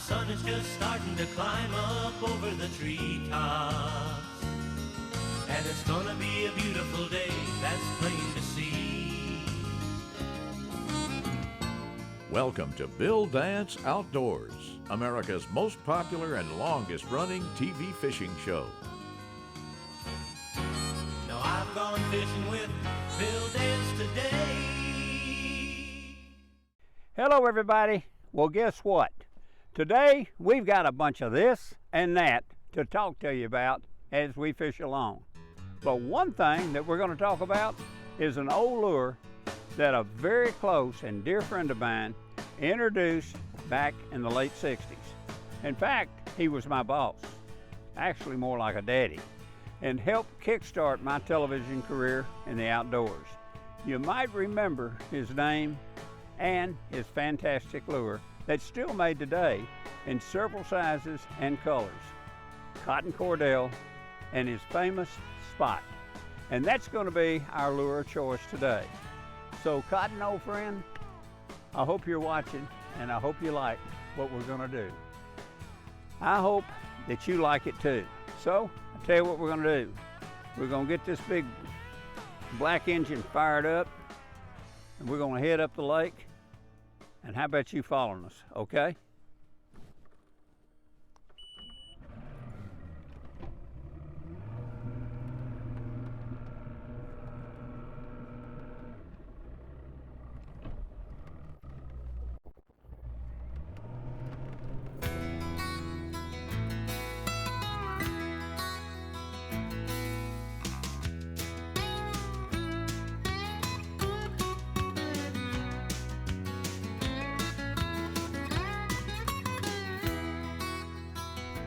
sun is just starting to climb up over the treetops. And it's gonna be a beautiful day, that's plain to see. Welcome to Bill Dance Outdoors, America's most popular and longest running TV fishing show. Now I've gone fishing with Bill Dance today. Hello everybody. Well, guess what? Today we've got a bunch of this and that to talk to you about as we fish along. But one thing that we're going to talk about is an old lure that a very close and dear friend of mine introduced back in the late 60s. In fact, he was my boss, actually more like a daddy, and helped kickstart my television career in the outdoors. You might remember his name and his fantastic lure that's still made today in several sizes and colors. Cotton Cordell and his famous Spot. And that's going to be our lure of choice today. So Cotton, old friend, I hope you're watching and I hope you like what we're going to do. I hope that you like it too. So I'll tell you what we're going to do. We're going to get this big black engine fired up and we're going to head up the lake. And how about you following us, okay?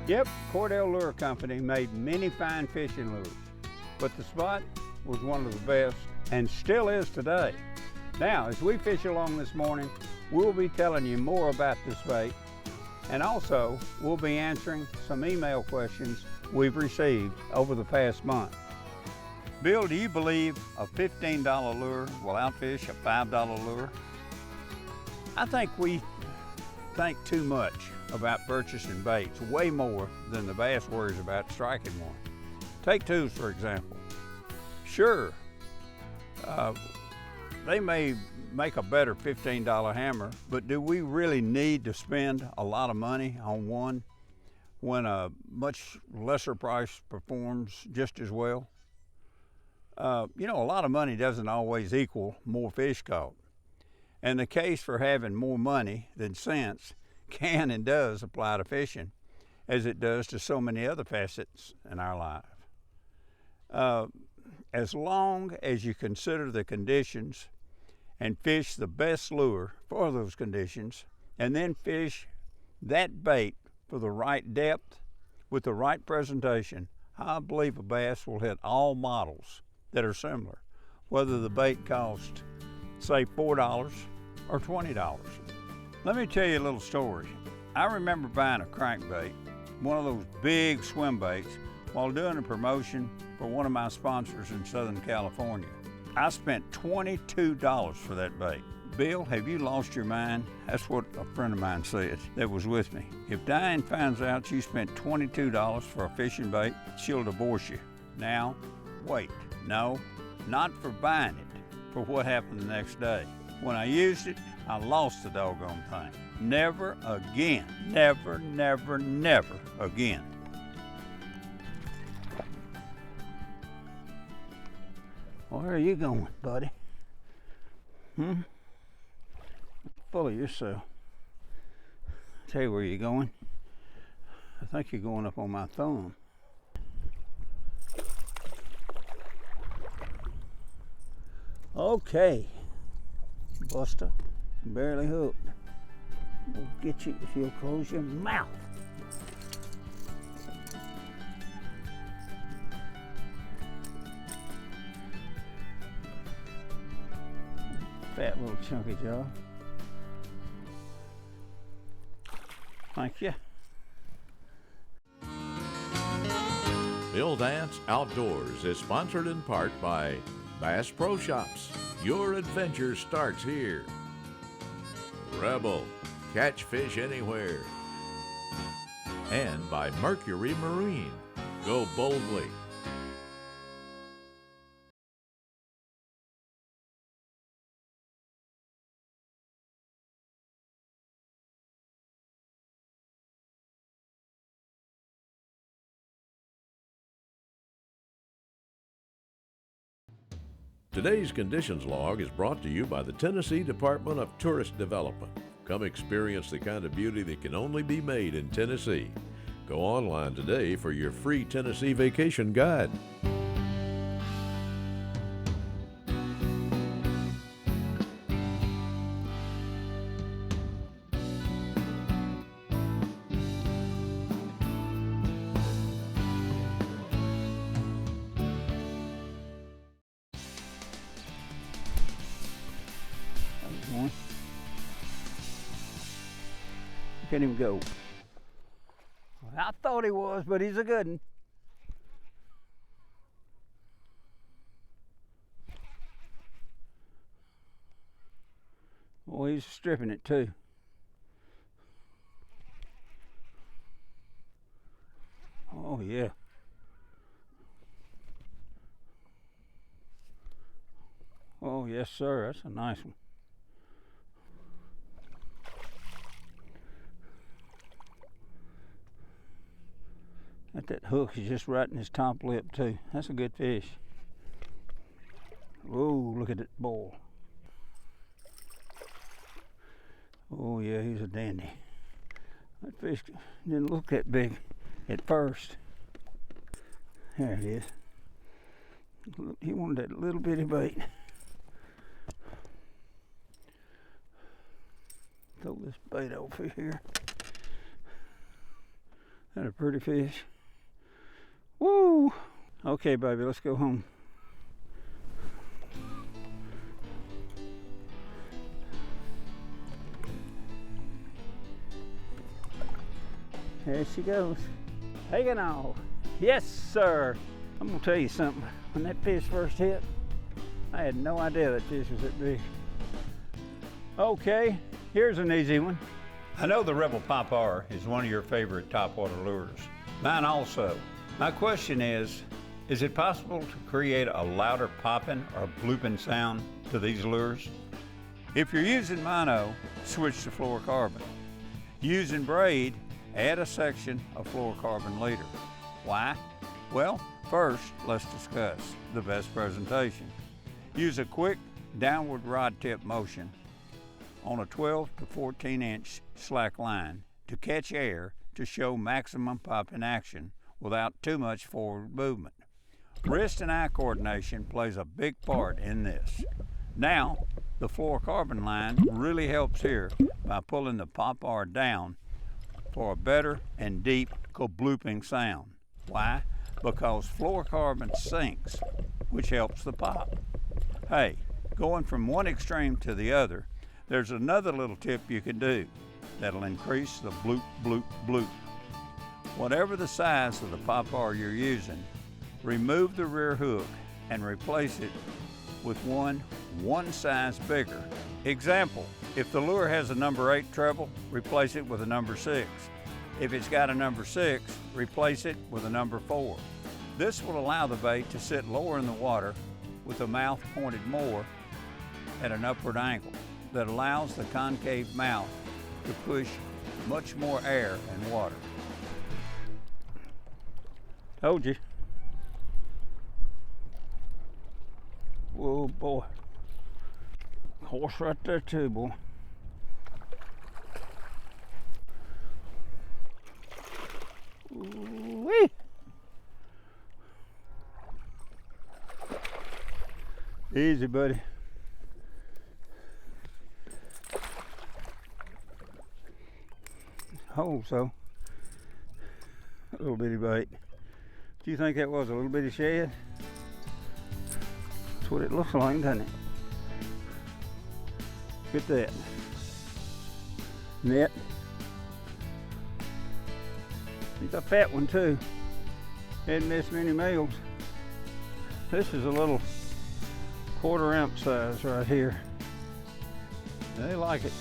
Yep, Cordell Lure Company made many fine fishing lures, but the Spot was one of the best and still is today. Now, as we fish along this morning, we'll be telling you more about this bait, and also we'll be answering some email questions we've received over the past month. Bill, do you believe a $15 lure will outfish a $5 lure? I think we think too much about purchasing baits, way more than the bass worries about striking one. Take tubes, for example. Sure, they may make a better $15 hammer, but do we really need to spend a lot of money on one when a much lesser price performs just as well? You know, a lot of money doesn't always equal more fish caught. And the case for having more money than sense can and does apply to fishing, as it does to so many other facets in our life. As long as you consider the conditions and fish the best lure for those conditions, and then fish that bait for the right depth with the right presentation, I believe a bass will hit all models that are similar, whether the bait costs, say, $4 or $20. Let me tell you a little story. I remember buying a crankbait, one of those big swim baits, while doing a promotion for one of my sponsors in Southern California. I spent $22 for that bait. Bill, have you lost your mind? That's what a friend of mine said that was with me. If Diane finds out you spent $22 for a fishing bait, she'll divorce you. Now, wait, no, not for buying it, for what happened the next day. When I used it, I lost the doggone thing. Never again. Never, never, never again. Where are you going, buddy? Full of yourself. Tell you where you're going. I think you're going up on my thumb. Okay. Buster, barely hooked. We'll get you if you'll close your mouth. Fat little chunky jaw. Thank you. Bill Dance Outdoors is sponsored in part by Bass Pro Shops. Your adventure starts here. Rebel, catch fish anywhere. And by Mercury Marine. Go boldly. Today's Conditions Log is brought to you by the Tennessee Department of Tourist Development. Come experience the kind of beauty that can only be made in Tennessee. Go online today for your free Tennessee vacation guide. Look at him go. I thought he was, but he's a good one. Oh, he's stripping it too. Oh yeah. Oh yes sir, that's a nice one. That hook is just right in his top lip too. That's a good fish. Oh, look at that boil. Oh yeah, he's a dandy. That fish didn't look that big at first. There it is. He wanted that little bitty bait. Throw this bait over here. That's a pretty fish. Woo! Okay, baby, let's go home. There she goes. Hanging on. Yes, sir. I'm gonna tell you something. When that fish first hit, I had no idea that fish was that big. Okay, here's an easy one. I know the Rebel Popar is one of your favorite topwater lures. Mine also. My question is it possible to create a louder popping or blooping sound to these lures? If you're using mono, switch to fluorocarbon. Using braid, add a section of fluorocarbon leader. Why? Well, first, let's discuss the best presentation. Use a quick downward rod tip motion on a 12 to 14 inch slack line to catch air to show maximum popping action without too much forward movement. Wrist and eye coordination plays a big part in this. Now, the fluorocarbon line really helps here by pulling the popar down for a better and deep kablooping sound. Why? Because fluorocarbon sinks, which helps the pop. Hey, going from one extreme to the other, there's another little tip you can do that'll increase the bloop, bloop, bloop. Whatever the size of the popar you're using, remove the rear hook and replace it with one size bigger. Example, if the lure has a number 8 treble, replace it with a number 6. If it's got a number 6, replace it with a number 4. This will allow the bait to sit lower in the water with the mouth pointed more at an upward angle that allows the concave mouth to push much more air and water. Told you. Whoa, boy. Horse right there too, boy. Wee. Easy, buddy. Oh, so a little bitty bait. Do you think that was a little bitty shad? That's what it looks like, doesn't it? Look at that. Net. It's a fat one too. Hadn't missed many males. This is a little 1/4 ounce size right here. They like it.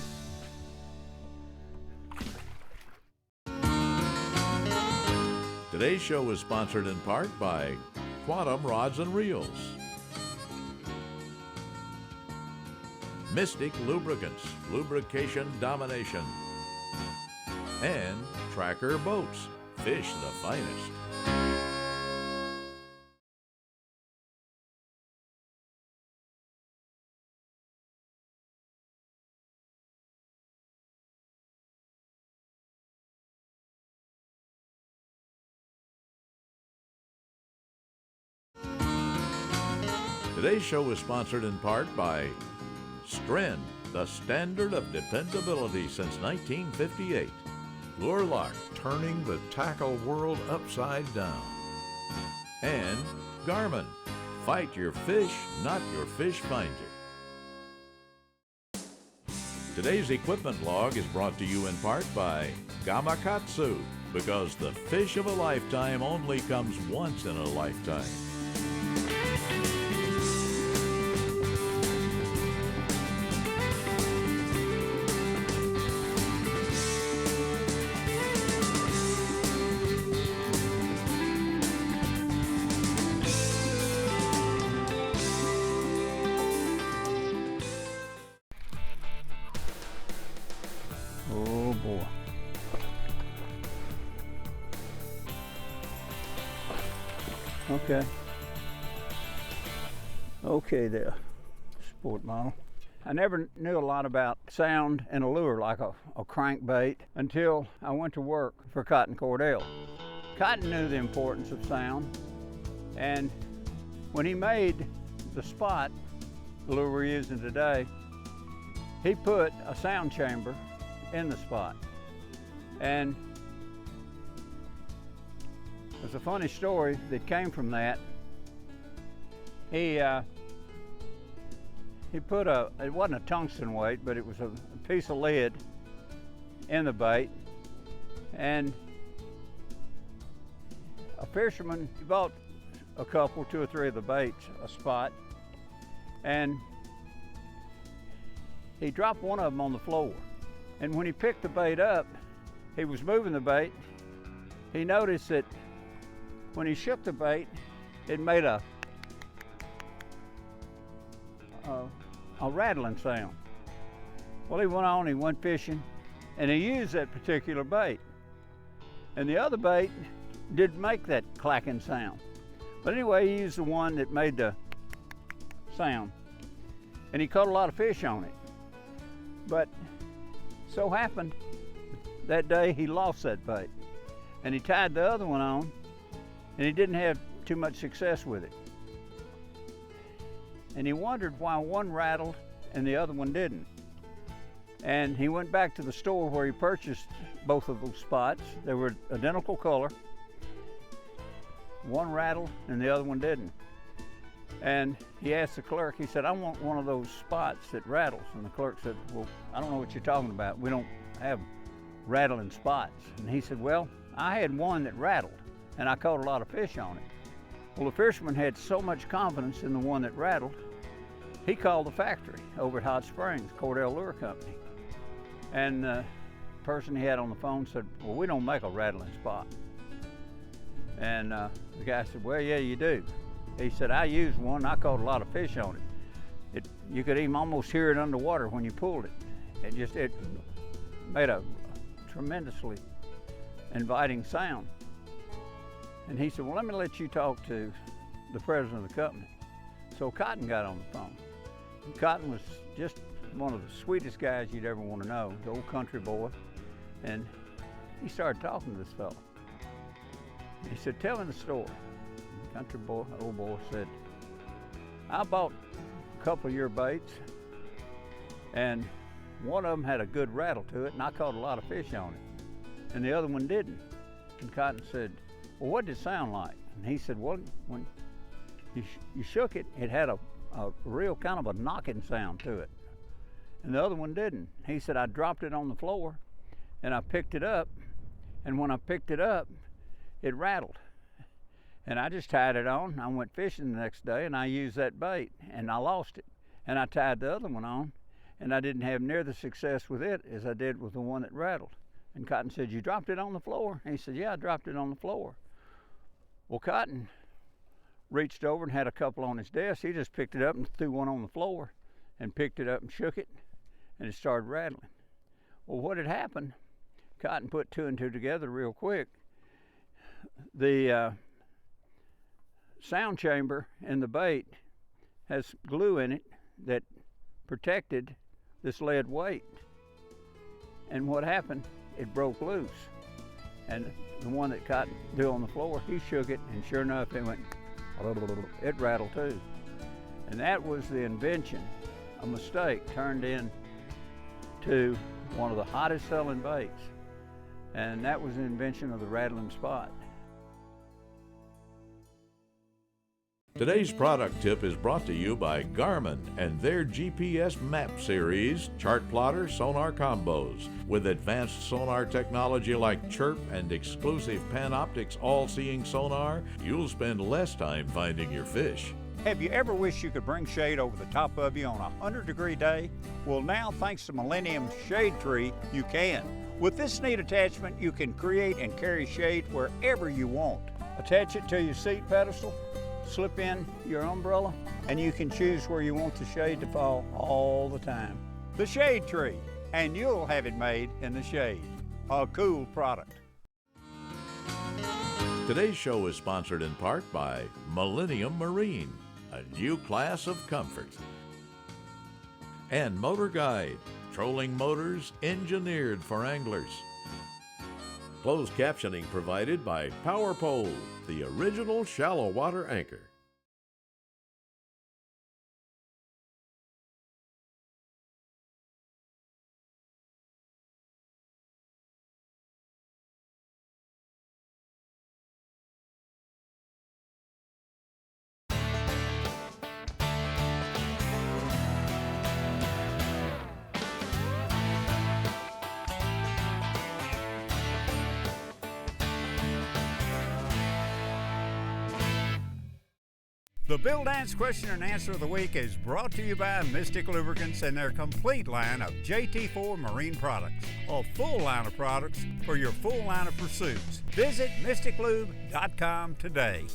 Today's show is sponsored in part by Quantum Rods and Reels, Mystic Lubricants, Lubrication Domination, and Tracker Boats, fish the finest. Today's show is sponsored in part by Stren, the standard of dependability since 1958. Lure Lock, turning the tackle world upside down. And Garmin, fight your fish, not your fish find you. Today's equipment log is brought to you in part by Gamakatsu, because the fish of a lifetime only comes once in a lifetime. Oh boy. Okay there, sport model. I never knew a lot about sound and a lure like a crankbait until I went to work for Cordell. Cotton knew the importance of sound, and when he made the spot, the lure we're using today, he put a sound chamber in the spot. And there's a funny story that came from that. He put it wasn't a tungsten weight, but it was a piece of lead in the bait. And a fisherman, he bought a couple, 2 or 3 of the baits, a spot, and he dropped one of them on the floor. And when he picked the bait up, he was moving the bait. He noticed that when he shook the bait, it made a rattling sound. Well, he went on, he went fishing, and he used that particular bait. And the other bait didn't make that clacking sound. But anyway, he used the one that made the sound. And he caught a lot of fish on it. But so happened that day he lost that bait. And he tied the other one on, and he didn't have too much success with it. And he wondered why one rattled and the other one didn't. And he went back to the store where he purchased both of those spots. They were identical color. One rattled and the other one didn't. And he asked the clerk, he said, I want one of those spots that rattles. And the clerk said, well, I don't know what you're talking about. We don't have rattling spots. And he said, well, I had one that rattled and I caught a lot of fish on it. Well, the fisherman had so much confidence in the one that rattled, he called the factory over at Hot Springs, Cordell Lure Company. And the person he had on the phone said, well, we don't make a rattling spot. And the guy said, well, yeah, you do. He said, I used one, I caught a lot of fish on it. You could even almost hear it underwater when you pulled it. It made a tremendously inviting sound. And he said, well, let me let you talk to the president of the company. So Cotton got on the phone. And Cotton was just one of the sweetest guys you'd ever want to know, the old country boy. And he started talking to this fellow. He said, tell me the story. And the country boy, old boy, said, I bought a couple of your baits, and one of them had a good rattle to it, and I caught a lot of fish on it. And the other one didn't. And Cotton said, well, what did it sound like? And he said, well, when you shook it, it had a real kind of a knocking sound to it. And the other one didn't. He said, I dropped it on the floor and I picked it up. And when I picked it up, it rattled. And I just tied it on. I went fishing the next day and I used that bait and I lost it. And I tied the other one on and I didn't have near the success with it as I did with the one that rattled. And Cotton said, you dropped it on the floor? And he said, yeah, I dropped it on the floor. Well, Cotton reached over and had a couple on his desk. He just picked it up and threw one on the floor and picked it up and shook it, and it started rattling. Well, what had happened, Cotton put two and two together real quick. The sound chamber in the bait has glue in it that protected this lead weight. And what happened, it broke loose. And the one that Cotton threw on the floor, he shook it, and sure enough, it went, it rattled too. And that was the invention, a mistake turned into one of the hottest selling baits. And that was the invention of the rattling spot. Today's product tip is brought to you by Garmin and their GPS map series, chart plotter sonar combos. With advanced sonar technology like Chirp and exclusive Panoptix all-seeing sonar, you'll spend less time finding your fish. Have you ever wished you could bring shade over the top of you on a 100-degree day? Well, now, thanks to Millennium Shade Tree, you can. With this neat attachment, you can create and carry shade wherever you want. Attach it to your seat pedestal, slip in your umbrella, and you can choose where you want the shade to fall all the time. The Shade Tree, and you'll have it made in the shade. A cool product. Today's show is sponsored in part by Millennium Marine, a new class of comfort. And Motor Guide, trolling motors engineered for anglers. Closed captioning provided by Power Pole, the original shallow water anchor. The Bill Dance Question and Answer of the Week is brought to you by Mystic Lubricants and their complete line of JT4 marine products. A full line of products for your full line of pursuits. Visit mysticlube.com today.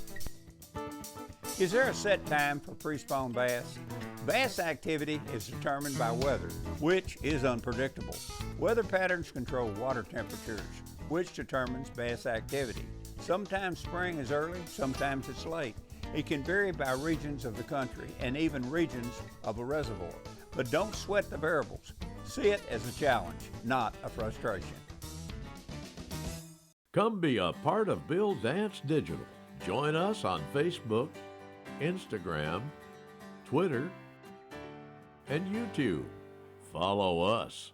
Is there a set time for pre-spawn bass? Bass activity is determined by weather, which is unpredictable. Weather patterns control water temperatures, which determines bass activity. Sometimes spring is early, sometimes it's late. It can vary by regions of the country and even regions of a reservoir. But don't sweat the variables. See it as a challenge, not a frustration. Come be a part of Bill Dance Digital. Join us on Facebook, Instagram, Twitter, and YouTube. Follow us.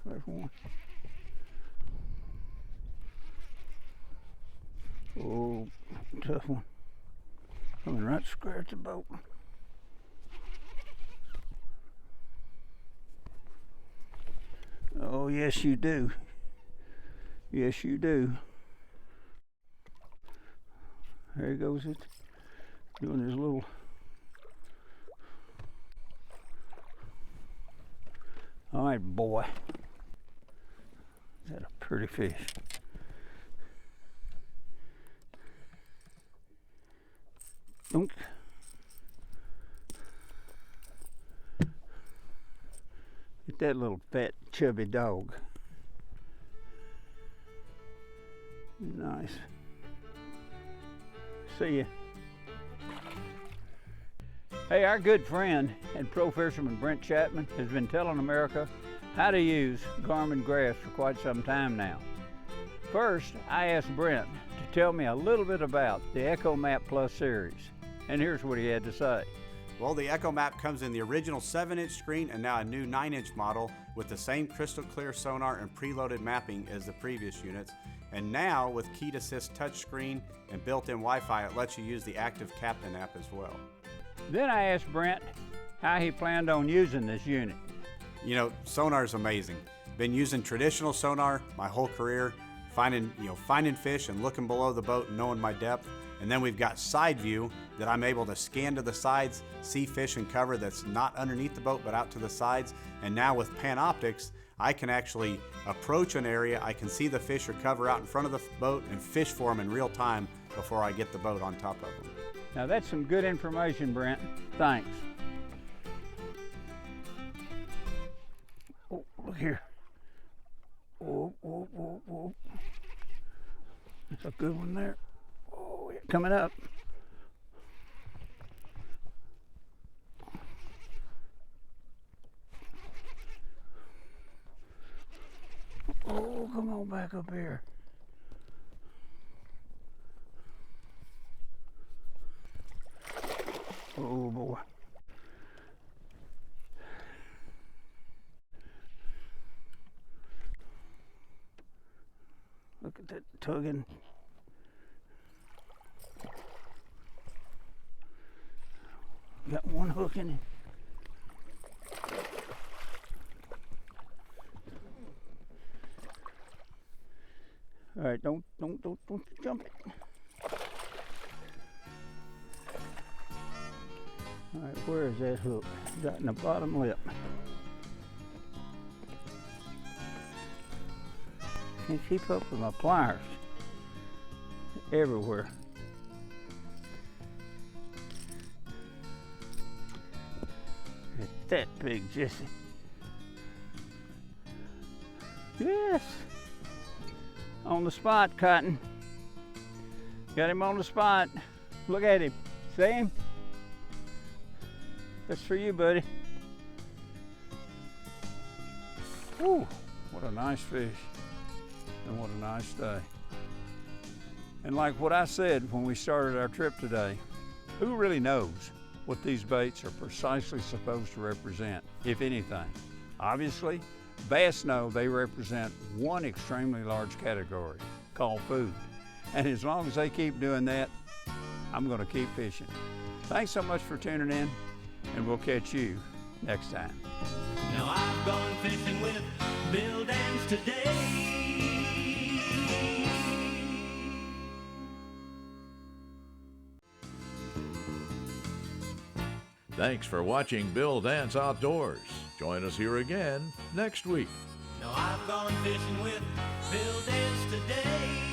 There's one. Oh, tough one. Coming right square at the boat. Oh, yes, you do. Yes, you do. There goes it. Doing his little. All right, boy. Is that a pretty fish? Dunk. Get that little fat, chubby dog. Nice. See ya. Hey, our good friend and pro fisherman Brent Chapman has been telling America how to use Garmin graphs for quite some time now. First, I asked Brent to tell me a little bit about the EchoMap Plus series, and here's what he had to say. Well, the EchoMap comes in the original 7-inch screen and now a new 9-inch model with the same crystal clear sonar and preloaded mapping as the previous units. And now with Keyed Assist touchscreen and built-in Wi-Fi, it lets you use the Active Captain app as well. Then I asked Brent how he planned on using this unit. You know, sonar is amazing. Been using traditional sonar my whole career, finding fish and looking below the boat and knowing my depth. And then we've got side view that I'm able to scan to the sides, see fish and cover that's not underneath the boat but out to the sides. And now with Panoptics, I can actually approach an area, I can see the fish or cover out in front of the boat and fish for them in real time before I get the boat on top of them. Now that's some good information, Brent. Thanks. Oh, look here. Oh, oh, oh, oh. That's a good one there. Oh, yeah, coming up. Oh, come on back up here. Oh boy. Look at that tugging. Got one hook in it. All right, don't jump it. All right, where is that hook? Got in the bottom lip. Can't keep up with my pliers. Everywhere. Look at that big Jesse. Yes. On the spot, Cotton. Got him on the spot. Look at him. See him? That's for you, buddy. Whew, what a nice fish. And what a nice day. And like what I said when we started our trip today, who really knows what these baits are precisely supposed to represent, if anything? Obviously, bass know they represent one extremely large category called food. And as long as they keep doing that, I'm going to keep fishing. Thanks so much for tuning in, and we'll catch you next time. Now I've gone fishing with Bill Dance today. Thanks for watching Bill Dance Outdoors. Join us here again next week. Now I've gone fishing with Bill Dance today.